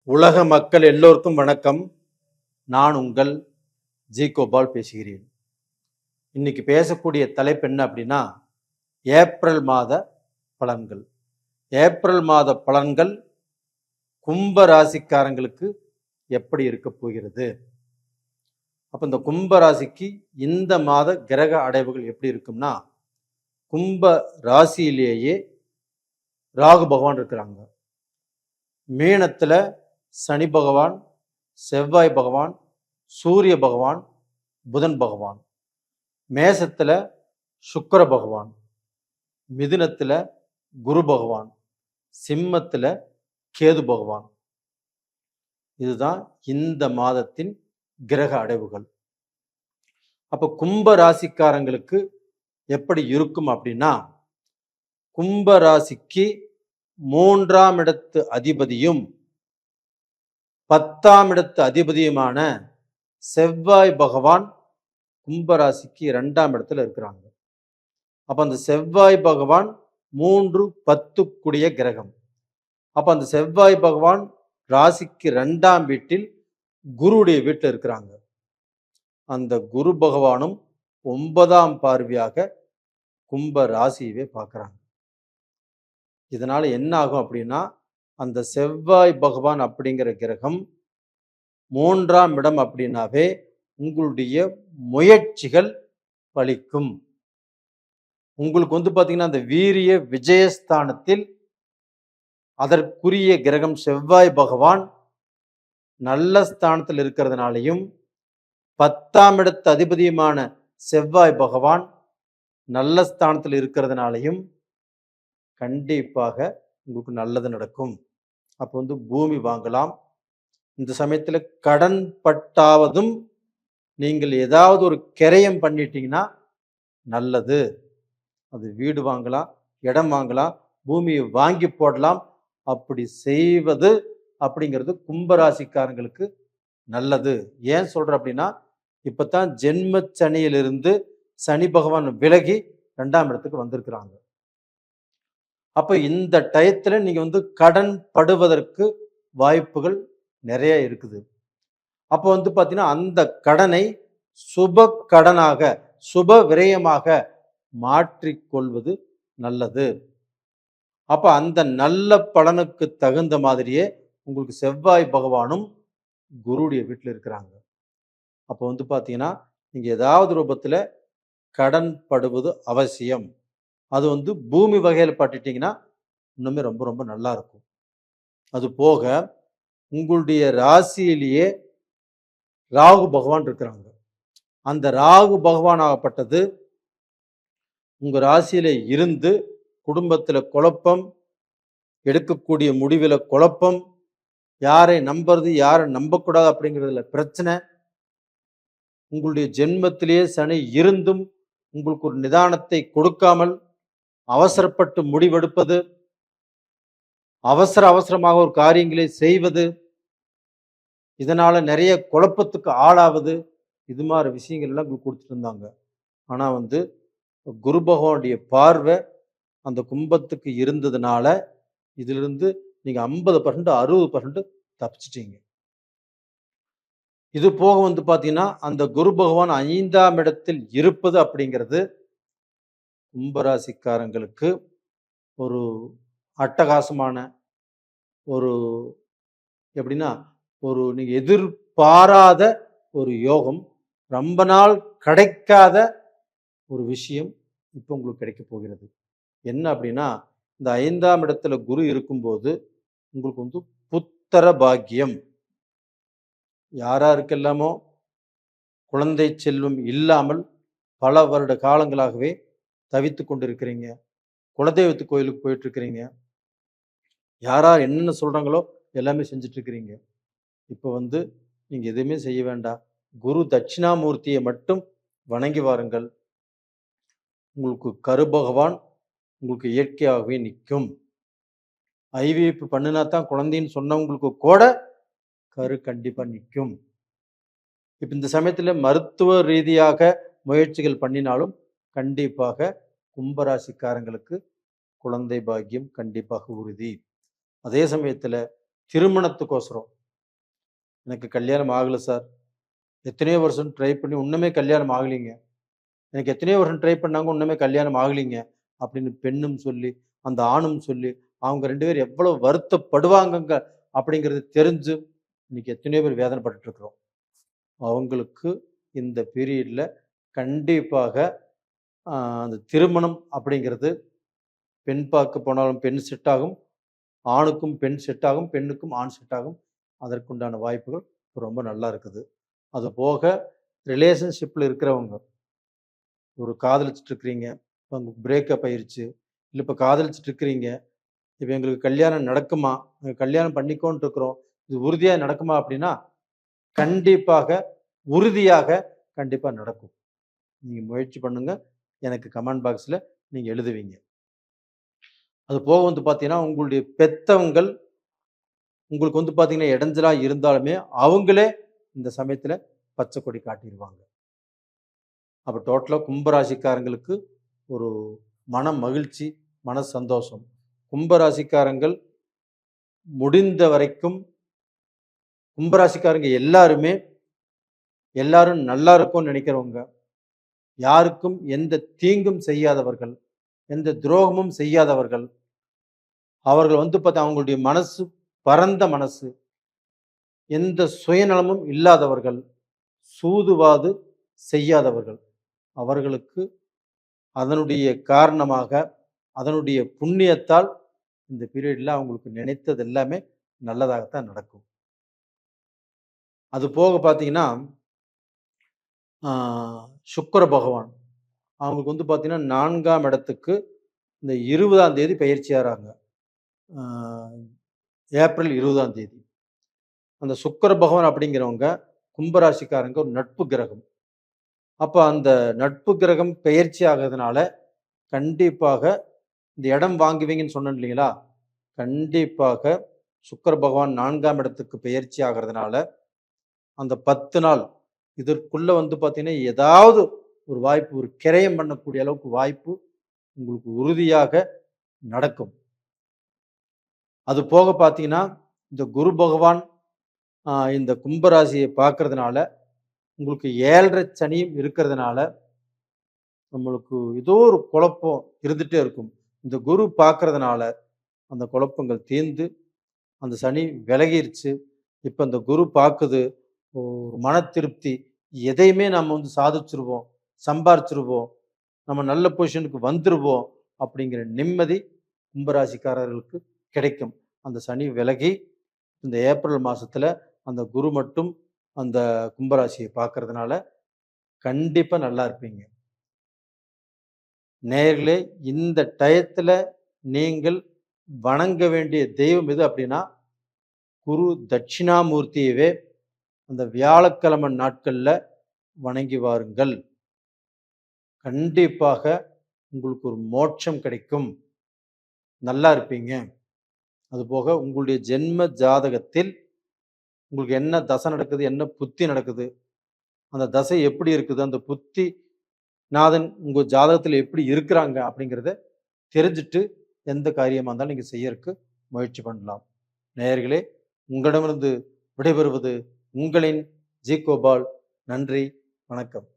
உலக மக்கள் எல்லோருக்கும் வணக்கம். நான் உங்கள் ஜி கோபால் பேசுகிறேன். இன்னைக்கு பேசக்கூடிய தலைப்பு என்ன அப்படின்னா, ஏப்ரல் மாத பலன்கள். ஏப்ரல் மாத பலன்கள் கும்ப ராசிக்காரங்களுக்கு எப்படி இருக்க போகிறது? அப்போ இந்த கும்ப ராசிக்கு இந்த மாத கிரக அடைவுகள் எப்படி இருக்கும்னா, கும்ப ராசியிலேயே ராகு பகவான் இருக்கிறாங்க. மீனத்துல சனி பகவான், செவ்வாய் பகவான், சூரிய பகவான், புதன் பகவான். மேசத்துல சுக்கிர பகவான், மிதுனத்துல குரு பகவான், சிம்மத்துல கேது பகவான். இதுதான் இந்த மாதத்தின் கிரக அடைவுகள். அப்ப கும்ப ராசிக்காரங்களுக்கு எப்படி இருக்கும் அப்படின்னா, கும்ப ராசிக்கு 3ஆம் இடத்து அதிபதியும் 10ஆம் இடத்து அதிபதியுமான செவ்வாய் பகவான் கும்பராசிக்கு 2ஆம் இடத்துல இருக்கிறாங்க. அப்ப அந்த செவ்வாய் பகவான் 3-10 கூடிய கிரகம். அப்ப அந்த செவ்வாய் பகவான் ராசிக்கு 2ஆம் வீட்டில் குருவுடைய வீட்டில் இருக்கிறாங்க. அந்த குரு பகவானும் 9ஆம் பார்வையாக கும்ப ராசியவே பார்க்குறாங்க. இதனால என்ன ஆகும் அப்படின்னா, அந்த செவ்வாய் பகவான் அப்படிங்கிற கிரகம் 3ஆம் இடம் அப்படின்னாவே உங்களுடைய முயற்சிகள் பலிக்கும். உங்களுக்கு பார்த்தீங்கன்னா, அந்த வீரிய விஜயஸ்தானத்தில் அதற்குரிய கிரகம் செவ்வாய் பகவான் நல்ல ஸ்தானத்தில் இருக்கிறதுனாலையும், 10ஆம் இடத்து அதிபதியுமான செவ்வாய் பகவான் நல்ல ஸ்தானத்தில் இருக்கிறதுனாலையும் கண்டிப்பாக உங்களுக்கு நல்லது நடக்கும். அப்போ பூமி வாங்கலாம். இந்த சமயத்துல கடன் பட்டாவதும் நீங்கள் ஏதாவது ஒரு கிரயம் பண்ணிட்டீங்கன்னா நல்லது. அது வீடு வாங்கலாம், இடம் வாங்கலாம், பூமியை வாங்கி போடலாம். அப்படி செய்வது அப்படிங்கிறது கும்பராசிக்காரங்களுக்கு நல்லது. ஏன் சொல்ற அப்படின்னா, இப்பதான் ஜென்ம சனியிலிருந்து சனி பகவான் விலகி 2ஆம் இடத்துக்கு வந்திருக்கிறாங்க. அப்ப இந்த டயத்துல நீங்க கடன் படுவதற்கு வாய்ப்புகள் நிறைய இருக்குது. அப்போ பாத்தீங்கன்னா, அந்த கடனை சுப கடனாக, சுப விரயமாக மாற்றிக்கொள்வது நல்லது. அப்ப அந்த நல்ல பலனுக்கு தகுந்த மாதிரியே உங்களுக்கு செவ்வாய் பகவானும் குருடைய வீட்டில் இருக்கிறாங்க. அப்போ பாத்தீங்கன்னா, நீங்க ஏதாவது ரூபத்துல கடன் படுவது அவசியம். அது பூமி வகையில் பட்டுட்டீங்கன்னா இன்னுமே ரொம்ப ரொம்ப நல்லா இருக்கும். அது போக உங்களுடைய ராசியிலேயே ராகு பகவான் இருக்கிறாங்க. அந்த ராகு பகவான் ஆகப்பட்டது உங்க ராசியில இருந்து குடும்பத்துல குழப்பம், எடுக்கக்கூடிய முடிவில் குழப்பம், யாரை நம்புறது யாரை நம்பக்கூடாது அப்படிங்கிறதுல பிரச்சனை, உங்களுடைய ஜென்மத்திலேயே சனி இருந்தும் உங்களுக்கு ஒரு நிதானத்தை கொடுக்காமல் அவசரப்பட்டு முடிவெடுப்பது, அவசரமாக ஒரு காரியங்களை செய்வது, இதனால நிறைய குழப்பத்துக்கு ஆளாவது, இது மாதிரி விஷயங்கள் எல்லாம் உங்களுக்கு கொடுத்துட்டு இருந்தாங்க. ஆனா குரு பகவானுடைய பார்வை அந்த கும்பத்துக்கு இருந்ததுனால இதிலிருந்து நீங்க 50% 60% தப்பிச்சிட்டீங்க. இது போக பாத்தீங்கன்னா, அந்த குரு பகவான் 5ஆம் இடத்தில் இருப்பது அப்படிங்கிறது கும்பராசிக்காரங்களுக்கு ஒரு அட்டகாசமான ஒரு எப்படின்னா, ஒரு நீங்க எதிர்பாராத ஒரு யோகம், ரொம்ப நாள் கிடைக்காத ஒரு விஷயம் இப்போ உங்களுக்கு கிடைக்க போகிறது. என்ன அப்படின்னா, இந்த 5ஆம் இடத்துல குரு இருக்கும்போது உங்களுக்கு புத்திர பாக்கியம். யாராருக்கெல்லாமோ குழந்தை செல்வம் இல்லாமல் பல வருட காலங்களாகவே தவித்து கொண்டிருக்கிறீங்க, குலதெய்வத்து கோயிலுக்கு போயிட்டு இருக்கிறீங்க, யாரார் என்னென்ன சொல்றாங்களோ எல்லாமே செஞ்சுட்டு இருக்கிறீங்க. இப்போ நீங்க எதுவுமே செய்ய வேண்டாம். குரு தட்சிணாமூர்த்தியை மட்டும் வணங்கி வாருங்கள். உங்களுக்கு கரு பகவான் உங்களுக்கு இயற்கையாகவே நிற்கும். ஐவிஎஃப் பண்ணினா தான் குழந்தைன்னு சொன்னவங்களுக்கு கூட கரு கண்டிப்பா நிற்கும். இப்ப இந்த சமயத்துல மருத்துவ ரீதியாக முயற்சிகள் பண்ணினாலும் கண்டிப்பாக கும்பராசிக்காரங்களுக்கு குழந்தை பாக்கியம் கண்டிப்பாக உறுதி. அதே சமயத்துல திருமணத்துக்கோசரம் எனக்கு கல்யாணம் ஆகலை சார், எத்தனையோ வருஷம் ட்ரை பண்ணி இன்னுமே கல்யாணம் ஆகலைங்க, எனக்கு எத்தனையோ வருஷம் ட்ரை பண்ணாங்க இன்னுமே கல்யாணம் ஆகலைங்க அப்படின்னு பெண்ணும் சொல்லி அந்த ஆணும் சொல்லி அவங்க 2 பேரும் எவ்வளவு வருத்தப்படுவாங்கங்க அப்படிங்கிறது தெரிஞ்சு இன்னைக்கு எத்தனையோ பேர் வேதனைப்பட்டுட்டு இருக்கிறோம். அவங்களுக்கு இந்த பீரியட்ல கண்டிப்பாக அந்த திருமணம் அப்படிங்கிறது பெண் பார்க்க போனாலும் பெண் செட் ஆகும், ஆணுக்கும் பெண் செட் ஆகும், பெண்ணுக்கும் ஆண் செட் ஆகும். அதற்குண்டான வாய்ப்புகள் ரொம்ப நல்லா இருக்குது. அது போக ரிலேஷன்ஷிப்பில் இருக்கிறவங்க ஒரு காதலிச்சுட்டு இருக்கிறீங்க, இப்போ உங்களுக்கு பிரேக்கப் ஆயிருச்சு, இல்லை இப்போ காதலிச்சுட்டு இருக்கிறீங்க, இப்போ எங்களுக்கு கல்யாணம் நடக்குமா, கல்யாணம் பண்ணிக்கோன்ட்டு இருக்கிறோம், இது உறுதியாக நடக்குமா அப்படின்னா கண்டிப்பாக உறுதியாக கண்டிப்பாக நடக்கும். நீங்கள் முயற்சி பண்ணுங்க, எனக்கு கமெண்ட் பாக்ஸில் நீங்கள் எழுதுவீங்க. அது போக வந்து பார்த்தீங்கன்னா உங்களுடைய பெத்தவங்கள் உங்களுக்கு வந்து பார்த்தீங்கன்னா இடைஞ்சலா இருந்தாலுமே அவங்களே இந்த சமயத்தில் பச்சை கொடி காட்டிடுவாங்க. அப்போ டோட்டலாக கும்பராசிக்காரங்களுக்கு ஒரு மன மகிழ்ச்சி, மன சந்தோஷம். கும்பராசிக்காரங்கள் முடிந்த வரைக்கும் கும்பராசிக்காரங்க எல்லாரும் நல்லா இருக்கும்னு நினைக்கிறவங்க, யாருக்கும் எந்த தீங்கும் செய்யாதவர்கள், எந்த துரோகமும் செய்யாதவர்கள், அவர்கள் வந்து பார்த்தா அவங்களுடைய மனசு பரந்த மனசு, எந்த சுயநலமும் இல்லாதவர்கள், சூதுவாது செய்யாதவர்கள், அவர்களுக்கு அதனுடைய காரணமாக அதனுடைய புண்ணியத்தால் இந்த பீரியடில் அவங்களுக்கு நினைத்தது எல்லாமே நல்லதாகத்தான் நடக்கும். அது போக பார்த்தீங்கன்னா சுக்கிர பகவான் அவங்களுக்கு வந்து பார்த்தீங்கன்னா 4ஆம் இடத்துக்கு இந்த 20ஆம் தேதி பயிற்சியாகிறாங்க. ஏப்ரல் 20ஆம் தேதி. அந்த சுக்கிர பகவான் அப்படிங்கிறவங்க கும்பராசிக்காரங்க ஒரு நட்பு கிரகம். அப்போ அந்த நட்பு கிரகம் பெயர்ச்சி ஆகிறதுனால கண்டிப்பாக இந்த இடம் வாங்குவீங்கன்னு சொன்னேன் இல்லைங்களா, கண்டிப்பாக சுக்கிர பகவான் 4ஆம் இடத்துக்கு பெயர்ச்சி ஆகிறதுனால அந்த 10 நாள் இதற்குள்ள வந்து பார்த்தீங்கன்னா ஏதாவது ஒரு வாய்ப்பு, ஒரு கிரயம் பண்ணக்கூடிய அளவுக்கு வாய்ப்பு உங்களுக்கு உறுதியாக நடக்கும். அது போக பார்த்தீங்கன்னா இந்த குரு பகவான் இந்த கும்பராசியை பார்க்கறதுனால உங்களுக்கு 7.5 சனியும் இருக்கிறதுனால நம்மளுக்கு ஏதோ ஒரு குழப்பம் இருந்துகிட்டே இருக்கும். இந்த குரு பார்க்கறதுனால அந்த குழப்பங்கள் தீர்ந்து அந்த சனி விலகிருச்சு. இப்போ இந்த குரு பார்க்குது, ஒரு மன திருப்தி, எதையுமே நம்ம வந்து சாதிச்சிருவோம், சம்பாரிச்சிருவோம், நம்ம நல்ல பொசிஷனுக்கு வந்துருவோம் அப்படிங்கிற நிம்மதி கும்பராசிக்காரர்களுக்கு கிடைக்கும். அந்த சனி விலகி இந்த ஏப்ரல் மாதத்தில் அந்த குரு மட்டும் அந்த கும்பராசியை பார்க்கறதுனால கண்டிப்பாக நல்லா இருப்பீங்க. நேயர்களே, இந்த டயத்தில் நீங்கள் வணங்க வேண்டிய தெய்வம் எது அப்படின்னா குரு தட்சிணாமூர்த்தியவே அந்த வியாழக்கிழமை நாட்களில் வணங்கி வாருங்கள். கண்டிப்பாக உங்களுக்கு ஒரு மோட்சம் கிடைக்கும், நல்லா இருப்பீங்க. அதுபோக உங்களுடைய ஜென்ம ஜாதகத்தில் உங்களுக்கு என்ன தசை நடக்குது, என்ன புத்தி நடக்குது, அந்த தசை எப்படி இருக்குது, அந்த புத்தி நாதன் உங்கள் ஜாதகத்தில் எப்படி இருக்கிறாங்க அப்படிங்கிறத தெரிஞ்சுட்டு எந்த காரியமாக இருந்தாலும் நீங்கள் செய்யறதுக்கு முயற்சி பண்ணலாம். நேயர்களே, உங்களிடமிருந்து விடைபெறுவது உங்களின் ஜி கோபால். நன்றி, வணக்கம்.